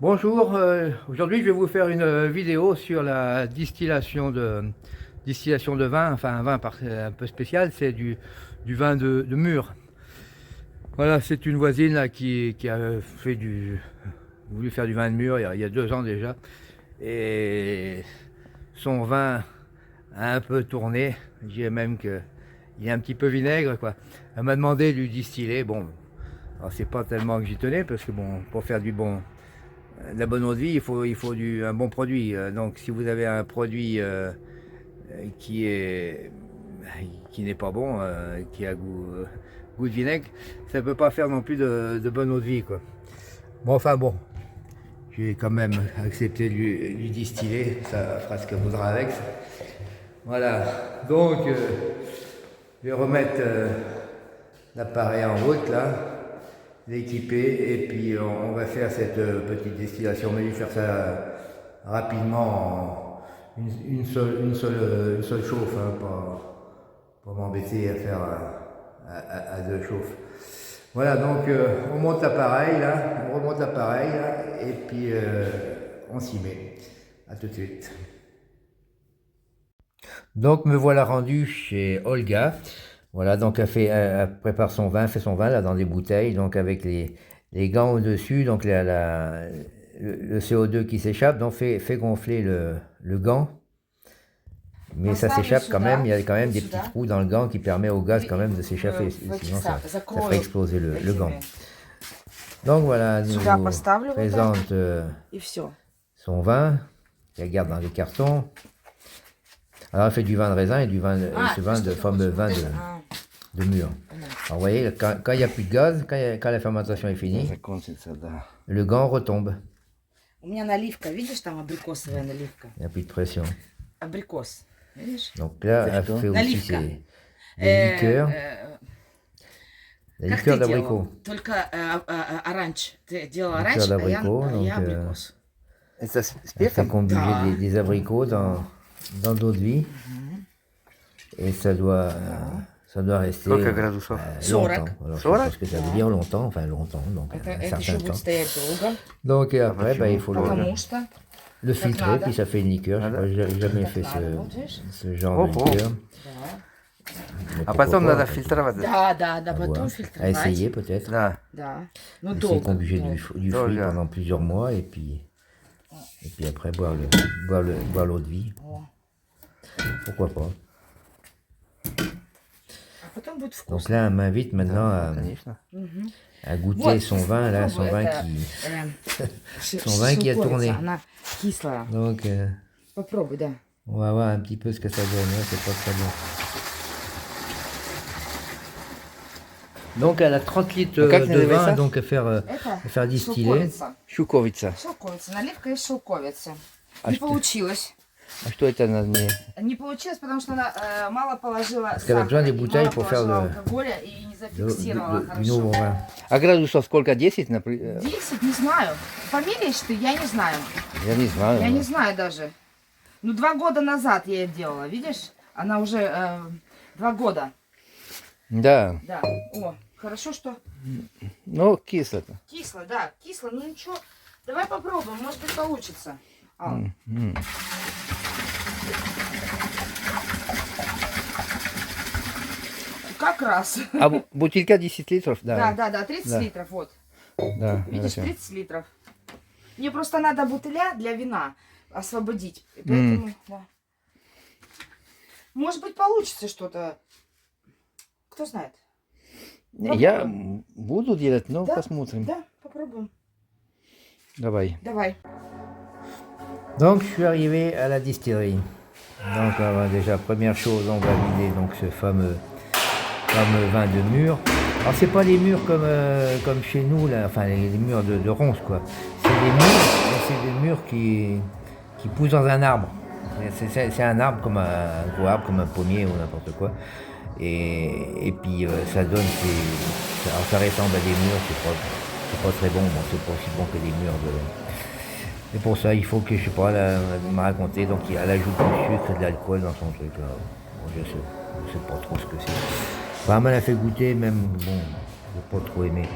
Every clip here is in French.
Bonjour, aujourd'hui je vais vous faire une vidéo sur la distillation de vin, enfin un vin un peu spécial, c'est du vin de mûr. Voilà, c'est une voisine là, qui a voulu faire du vin de mûr il y a 2 ans déjà, et son vin a un peu tourné, je dirais même qu'il est un petit peu vinaigre quoi. Elle m'a demandé de lui distiller, bon, alors c'est pas tellement que j'y tenais parce que bon, pour faire de la bonne eau de vie, il faut un bon produit. Donc si vous avez un produit qui est qui n'est pas bon, qui a goût de vinaigre, ça ne peut pas faire non plus de bonne eau de vie quoi. Bon enfin bon, j'ai quand même accepté de lui distiller, ça fera ce qu'elle voudra avec. Voilà, donc je vais remettre l'appareil en route là, l'équiper et puis on va faire cette petite distillation. Mais je vais faire ça rapidement en une seule chauffe, hein, pas m'embêter à faire à deux chauffes. Voilà, donc on monte l'appareil là, on remonte l'appareil là, et puis on s'y met. À tout de suite. Donc me voilà rendu chez Olga. Voilà, donc elle prépare son vin, fait son vin là dans des bouteilles, donc avec les gants au-dessus, donc le CO2 qui s'échappe, donc fait gonfler le gant. Mais ça s'échappe quand même, il y a quand même des petits trous dans le gant qui permet au gaz quand même de s'échapper, sinon ça ferait exploser le gant. Donc voilà, elle nous présente son vin, qu'elle garde dans des cartons. Alors elle fait du vin de raisin et ce vin de fameux vin de mûr. Alors vous voyez, quand il n'y a plus de gaz, quand la fermentation est finie, le gant retombe. У меня наливка, видишь, там абрикосовая наливка. Il n'y a plus de pression. Абрикос, видишь? Donc là, elle fait aussi Наливка. des liqueurs. La Как liqueur ты d'abricot. делал? Только оранж. Ты делал Liqueur оранж, d'abricot, а donc я абрикос. elle fait combuger Да. des abricots dans l'eau de vie. Et ça doit rester longtemps. Alors, je pense que ça veut dire longtemps, enfin longtemps, donc un Это еще certain будет temps. стоять долго, Donc et après, il faut потому что le filtrer, puis ça fait une liqueur. Je n'ai jamais fait ce genre de liqueur. А потом надо фильтровать. Да, À потом voir. À фильтровать. essayer peut-être. Да. Да. Ну Essayer de долго. combuger du fruit pendant plusieurs mois et puis après boire l'eau de vie. Pourquoi pas. А потом будет вкусно. Donc là, elle m'invite maintenant Конечно. à goûter son vin, là, son vin qui a tourné. Она кислая. Donc Попробуй, да. on va voir un petit peu ce que ça donne, hein, c'est pas très bon. Donc elle a 30 litres de vin donc à faire distiller. Шелковица. Шелковица, наливка из шелковицы. А Не что- получилось. А что это на мне? Не получилось, потому что она мало положила Parce qu'elle a besoin des bouteilles pour faire алкоголя и не зафиксировала du хорошо. nouveau vin. А градусов сколько? 10, например? 10, не знаю. Померяешь ты, я не знаю. Я не знаю. Я не знаю даже. Ну, 2 года назад я ее делала, видишь? Она уже 2 года. Да. Да. О, хорошо, что Ну, кисло-то. кисло, да, кисло. Ну ничего, давай попробуем, может быть получится. Ал. Как раз. А бутылька 10 литров? Да, Да. 30 Да. литров, вот. Да, Видишь, хорошо. 30 литров. Мне просто надо бутыля для вина освободить. И поэтому, да. Может быть, получится что-то. Кто знает. Я буду делать, но Да, посмотрим. Да, попробуем. Давай. Давай. Donc je suis arrivé à la distillerie. Donc déjà première chose, on va vider donc ce fameux vin de mûr. Alors c'est pas des mûrs comme chez nous là, enfin les mûrs de ronces quoi. C'est des mûrs qui poussent dans un arbre. C'est un arbre comme un gros arbre, comme un pommier ou n'importe quoi. Et puis ça donne alors ça ressemble à des mûrs, c'est pas très bon, c'est pas aussi bon que des mûrs de. Et pour ça, il faut que, je sais pas, elle m'a raconté, donc elle ajoute du sucre et de l'alcool dans son truc. Là. Bon, je sais pas trop ce que c'est. Enfin, elle m'a fait goûter, même, bon, j'ai pas trop aimé.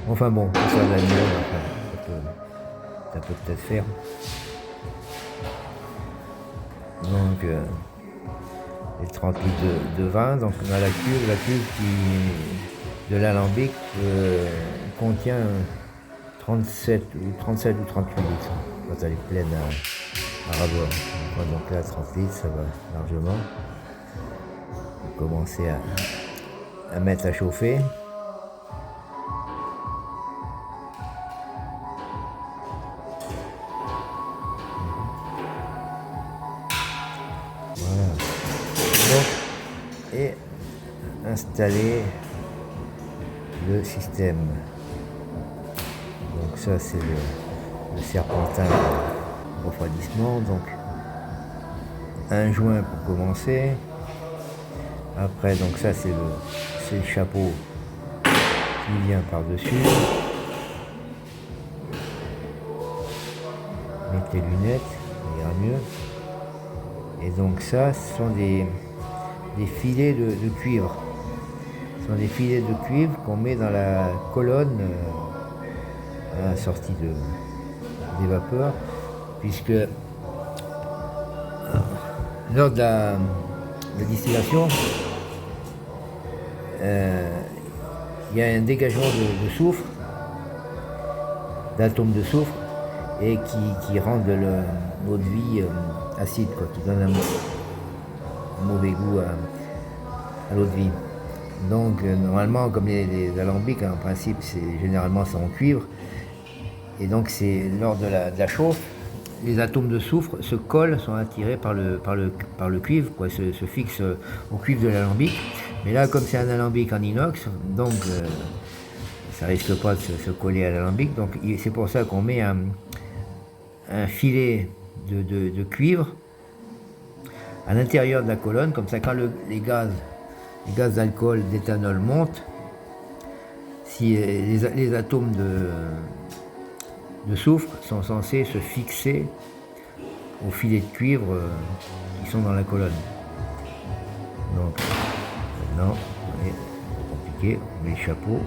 Enfin bon, pour faire de la miel, enfin, un peu de tas de fer. Donc les 30 litres de vin, donc on a la cuve qui, de l'alambic contient 37 ou 38 litres quand elle est pleine à ras-bord. Donc là 30 litres ça va largement. On va commencer à mettre à chauffer. Voilà. Donc, et installer le système. Donc ça c'est le serpentin de refroidissement. Donc un joint pour commencer. Après donc ça c'est le chapeau qui vient par-dessus. Mettez lunettes, ça ira mieux. Et donc ça, ce sont des filets de cuivre. Ce sont des filets de cuivre qu'on met dans la colonne à la sortie des vapeurs, puisque lors de la distillation, il y a un dégagement de soufre, d'atomes de soufre, et qui rendent l'eau de vie acide, quoi, qui donne un mauvais goût à l'eau de vie. Donc normalement, comme les alambics, en principe, généralement c'est en cuivre, et donc c'est lors de la chauffe, les atomes de soufre se collent, sont attirés par le cuivre, quoi, se fixent au cuivre de l'alambic. Mais là, comme c'est un alambic en inox, donc ça risque pas de se coller à l'alambic, donc c'est pour ça qu'on met un filet de cuivre à l'intérieur de la colonne, comme ça quand les gaz d'alcool, d'éthanol montent, si les atomes de soufre sont censés se fixer aux filets de cuivre qui sont dans la colonne. Donc maintenant, c'est compliqué, on met le chapeau,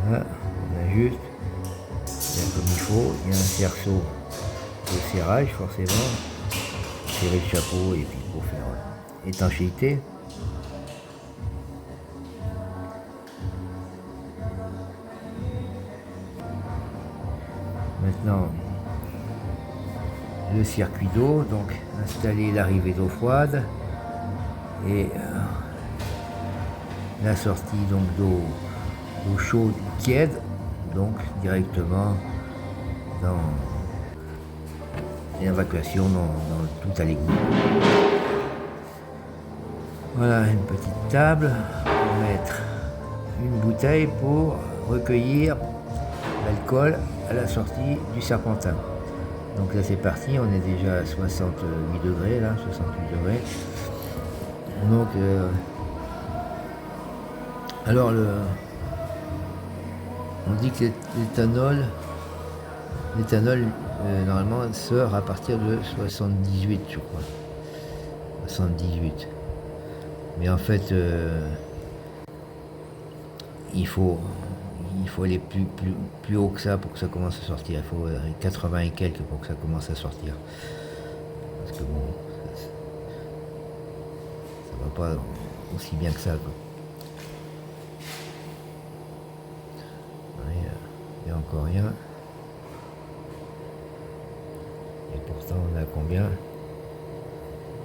voilà, on ajuste bien comme il faut, il y a un cerceau de serrage forcément, serrer le chapeau et puis pour faire étanchéité. Maintenant le circuit d'eau, donc installer l'arrivée d'eau froide et la sortie donc d'eau chaude tiède, donc directement dans l'évacuation dans tout à l'égout. Voilà une petite table pour mettre une bouteille pour recueillir l'alcool à la sortie du serpentin. Donc là c'est parti, on est déjà à 68 degrés là, 68 degrés. Donc alors on dit que l'éthanol normalement sort à partir de 78 je crois. 78. Mais en fait il faut aller plus haut que ça pour que ça commence à sortir. Il faut 80 et quelques pour que ça commence à sortir. Parce que bon, ça va pas aussi bien que ça, quoi. Il n'y a encore rien. Et pourtant on a combien?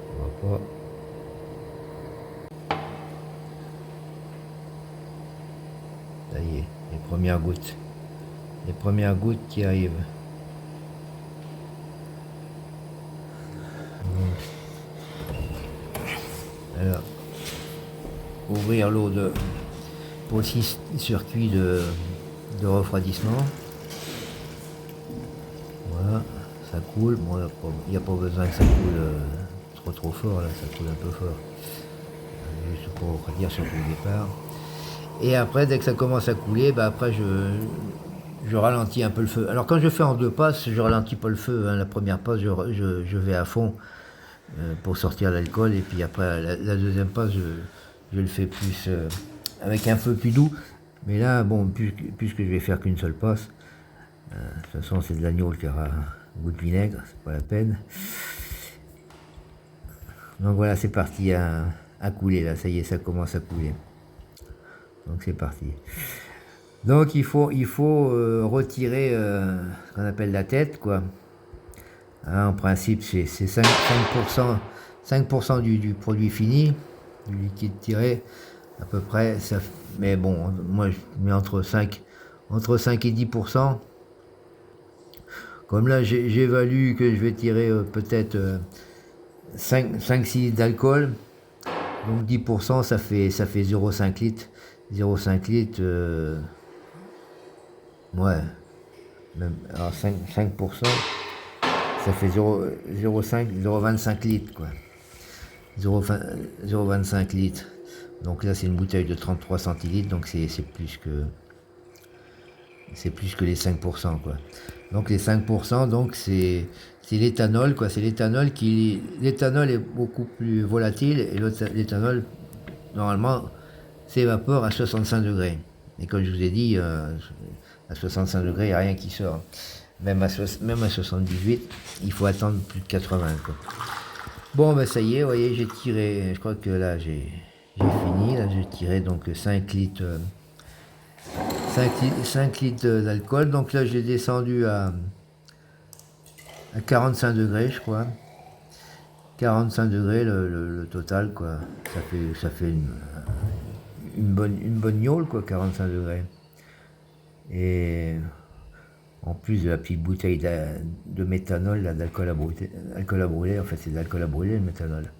On voit pas. Ça y est, les premières gouttes qui arrivent. Alors, ouvrir l'eau pour le circuit de refroidissement. Voilà, ça coule. Bon, il n'y a pas besoin que ça coule trop fort, là, ça coule un peu fort. Juste pour refroidir surtout le départ. Et après, dès que ça commence à couler, après je ralentis un peu le feu. Alors quand je fais en deux passes, je ralentis pas le feu. Hein. La première passe, je vais à fond pour sortir l'alcool. Et puis après, la deuxième passe, je le fais plus avec un feu plus doux. Mais là, bon, puisque je vais faire qu'une seule passe, De toute façon, c'est de l'agneau qui aura goût de vinaigre, c'est pas la peine. Donc voilà, c'est parti à couler là, ça y est, ça commence à couler. Donc c'est parti. Donc il faut retirer ce qu'on appelle la tête, quoi. Hein, en principe, c'est 5% du produit fini, du liquide tiré, à peu près. Ça, mais bon, moi je mets entre 5 et 10%. Comme là, j'évalue que je vais tirer peut-être 5-6 litres d'alcool. Donc 10%, ça fait 0,5 litres. 0,5 litres, ouais. Même, alors 5%, ça fait 0,25 litres, quoi. 0,25 litres. Donc là, c'est une bouteille de 33 centilitres, donc c'est plus que les 5%, quoi. Donc les 5%, donc c'est l'éthanol, quoi. C'est l'éthanol l'éthanol est beaucoup plus volatile et l'éthanol, normalement, s'évapore à 65 degrés. Et comme je vous ai dit, à 65 degrés, il n'y a rien qui sort. Même à 78, il faut attendre plus de 80, quoi. Bon, ben ça y est, vous voyez, j'ai tiré, je crois que là, j'ai fini. Là, j'ai tiré donc 5 litres. 5 litres d'alcool, donc là j'ai descendu à 45 degrés, je crois. 45 degrés le total, quoi. Ça fait une bonne gnôle, quoi, 45 degrés. Et en plus de la petite bouteille de méthanol, d'alcool à brûler, en fait c'est de l'alcool à brûler le méthanol.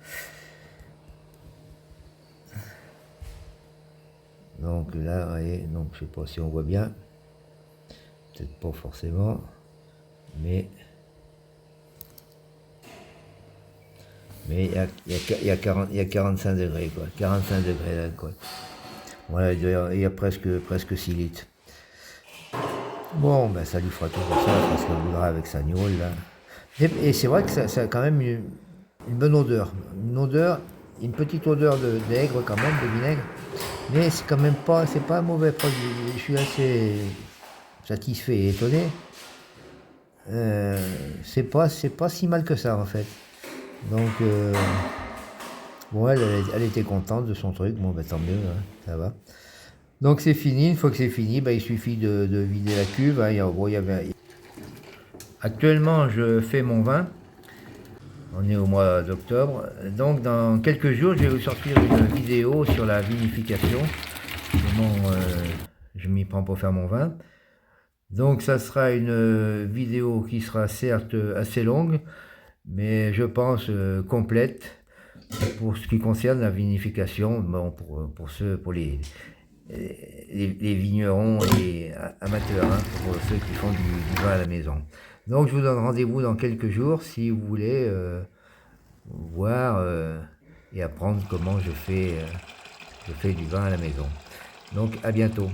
Donc là, vous voyez, donc je sais pas si on voit bien, peut-être pas forcément, mais il y a 45 degrés, quoi, 45 degrés d'alcool. Voilà, il y a presque 6 litres. Bon, ben ça lui fera toujours ça, parce qu'elle voudra avec sa gnôle, là. Et c'est vrai que ça a quand même une bonne odeur. Une petite odeur d'aigre quand même, de vinaigre. Mais c'est quand même pas, c'est pas un mauvais produit. Je suis assez satisfait et étonné. C'est pas si mal que ça en fait. Donc bon, elle était contente de son truc. Bon, ben tant mieux, hein, ça va. Donc c'est fini. Une fois que c'est fini, ben, il suffit de vider la cuve. Hein. Actuellement, je fais mon vin. On est au mois d'octobre. Donc dans quelques jours, je vais vous sortir une vidéo sur la vinification. Comment je m'y prends pour faire mon vin. Donc ça sera une vidéo qui sera certes assez longue, mais je pense complète pour ce qui concerne la vinification. Bon, pour les vignerons et amateurs, hein, pour ceux qui font du vin à la maison. Donc je vous donne rendez-vous dans quelques jours si vous voulez voir et apprendre comment je fais du vin à la maison. Donc à bientôt.